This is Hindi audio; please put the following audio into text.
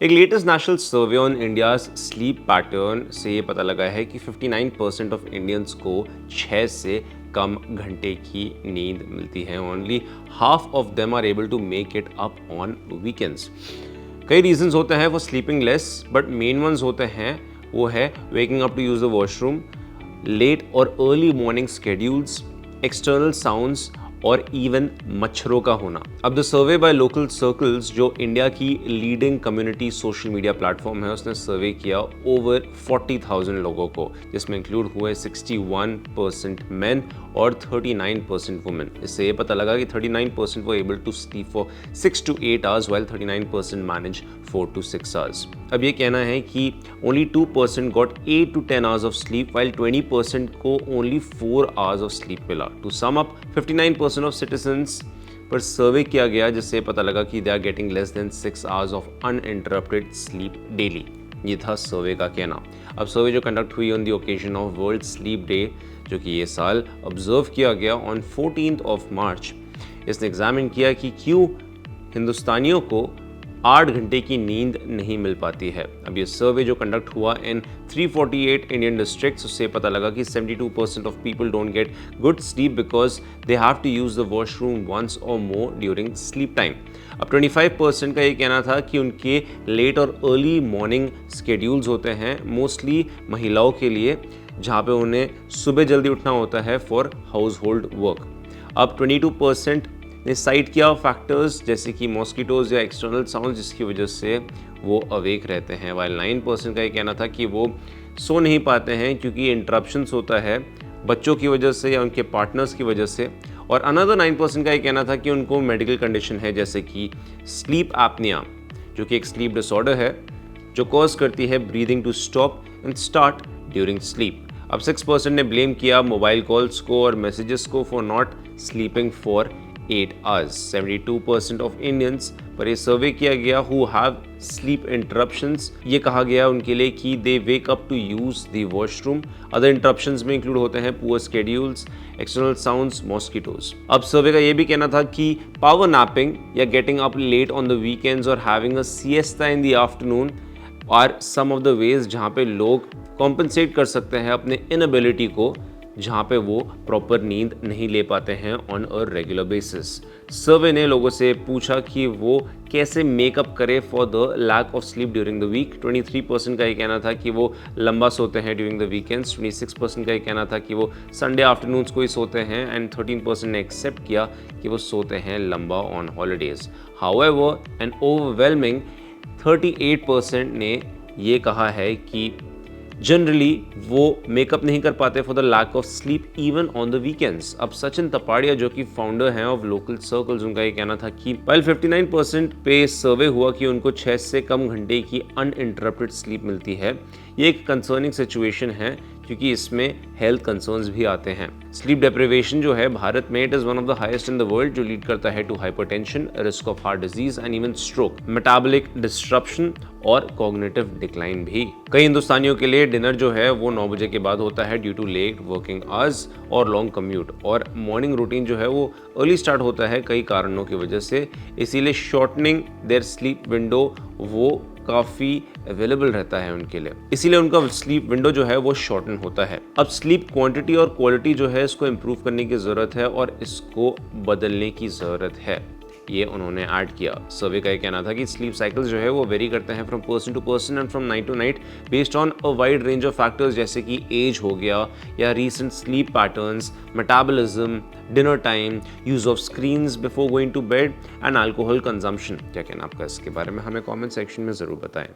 एक latest national survey on India's sleep pattern से ये पता लगा है कि 59% ऑफ इंडियंस को 6 से कम घंटे की नींद मिलती है। Only half of them are able to make it up on weekends. कई रीजंस होते हैं for sleeping less, but main ones होते हैं वो है waking up to use the washroom, late और early morning schedules, external sounds और इवन मच्छरों का होना। अब the survey by local circles, जो इंडिया की leading community social media platform है, उसने सर्वे किया ओवर 40,000 लोगों को, जिसमें इंक्लूड हुए 61% मेन और 39% वुमेन। इससे ये पता लगा कि 39% वो able to sleep for 6 to 8 hours while 39% manage 4 to 6 hours. अब ये कहना है कि only 2% got 8 to 10 hours of sleep while 20% को ओनली 4 आवर्स ऑफ स्लीप मिला। To sum up, 59% of citizens पर सर्वे किया गया, जिससे पता लगा कि they are getting less than 6 hours of uninterrupted sleep daily. ये था सर्वे का कहना। अब सर्वे जो कंडक्ट हुई on the occasion of world sleep day, जो कि ये साल ऑब्जर्व किया गया ऑन 14th of March, इसने एग्जामिन किया कि क्यों हिंदुस्तानियों को 8 घंटे की नींद नहीं मिल पाती है। अब ये सर्वे जो कंडक्ट हुआ इन 348 इंडियन डिस्ट्रिक्ट्स, उससे पता लगा कि 72% of people don't get good sleep because they have to use the washroom once और मोर ड्यूरिंग स्लीप टाइम। अब 25% का ये कहना था कि उनके लेट और अर्ली मॉर्निंग स्केड्यूल्स होते हैं, मोस्टली महिलाओं के लिए, जहाँ पे उन्हें सुबह जल्दी उठना होता है फॉर हाउस होल्ड वर्क। अब 22% ने साइट किया फैक्टर्स जैसे कि मॉस्किटोज या एक्सटर्नल साउंड, जिसकी वजह से वो अवेक रहते हैं, वाइल 9% का ये कहना था कि वो सो नहीं पाते हैं क्योंकि इंटरप्शंस होता है बच्चों की वजह से या उनके पार्टनर्स की वजह से। और अनदर 9% का ये कहना था कि उनको मेडिकल कंडीशन है जैसे कि स्लीप एपनिया, जो कि एक स्लीप डिसऑर्डर है जो कॉज करती है breathing to stop and start during sleep. अब 6% ने ब्लेम किया मोबाइल कॉल्स को और मैसेजेस को for not sleeping for 8 hours। 72% of Indians पर ये सर्वे किया गया हु हैव स्लीप इंटरप्शंस। ये कहा गया उनके लिए कि they wake up to use the washroom. Other interruptions में इंक्लूड होते हैं poor schedules, external sounds, mosquitoes. अब सर्वे का ये भी कहना था कि पावर नैपिंग या getting up late on the weekends और having a siesta in the afternoon are some of the ways जहाँ पे लोग कॉम्पनसेट कर सकते हैं अपने इनएबिलिटी को, जहाँ पे वो प्रॉपर नींद नहीं ले पाते हैं on a regular basis. Survey ने लोगों से पूछा कि वो कैसे मेकअप करे for the lack of sleep during the week. 23% का ये कहना था कि वो लंबा सोते हैं ड्यूरिंग द वीकेंड्स। 26% का ये कहना था कि वो संडे आफ्टरनून्स को ही सोते हैं, एंड 13% ने एक्सेप्ट किया कि वो सोते हैं लंबा on holidays. However N overwhelming 38% ने ये कहा है कि जनरली वो मेकअप नहीं कर पाते for the lack of sleep even on the weekends. अब सचिन तपाड़िया, जो कि फाउंडर हैं ऑफ लोकल सर्कल्स, उनका ये कहना था कि वाइल 59% पे सर्वे हुआ कि उनको 6 से कम घंटे की अनइंटरप्टेड स्लीप मिलती है, ये एक कंसर्निंग सिचुएशन है क्योंकि इसमें हेल्थ कंसर्न्स भी आते हैं। स्लीप डिप्रिवेशन जो है भारत में, it is one of the highest in the world, जो लीड करता है to hypertension, risk of heart disease and even stroke, metabolic disruption और कॉग्निटिव डिक्लाइन भी। कई हिंदुस्तानियों के लिए डिनर जो है वो 9 बजे के बाद होता है due to late working hours और लॉन्ग कम्यूट, और मॉर्निंग रूटीन जो है वो अर्ली स्टार्ट होता है कई कारणों की वजह से, इसीलिए शॉर्टनिंग देयर स्लीप विंडो वो काफ़ी अवेलेबल रहता है उनके लिए, इसीलिए उनका स्लीप विंडो जो है वो शॉर्टन होता है। अब स्लीप क्वांटिटी और क्वालिटी जो है इसको इम्प्रूव करने की ज़रूरत है और इसको बदलने की ज़रूरत है, ये उन्होंने ऐड किया। सर्वे का ये कहना था कि स्लीप साइकिल्स जो है वो वेरी करते हैं from person to person and from night to night based on a wide range of factors जैसे कि एज हो गया या recent sleep patterns, metabolism, dinner time, use of screens before going to bed and alcohol consumption. क्या कहना आपका इसके बारे में, हमें कॉमेंट सेक्शन में ज़रूर बताएं।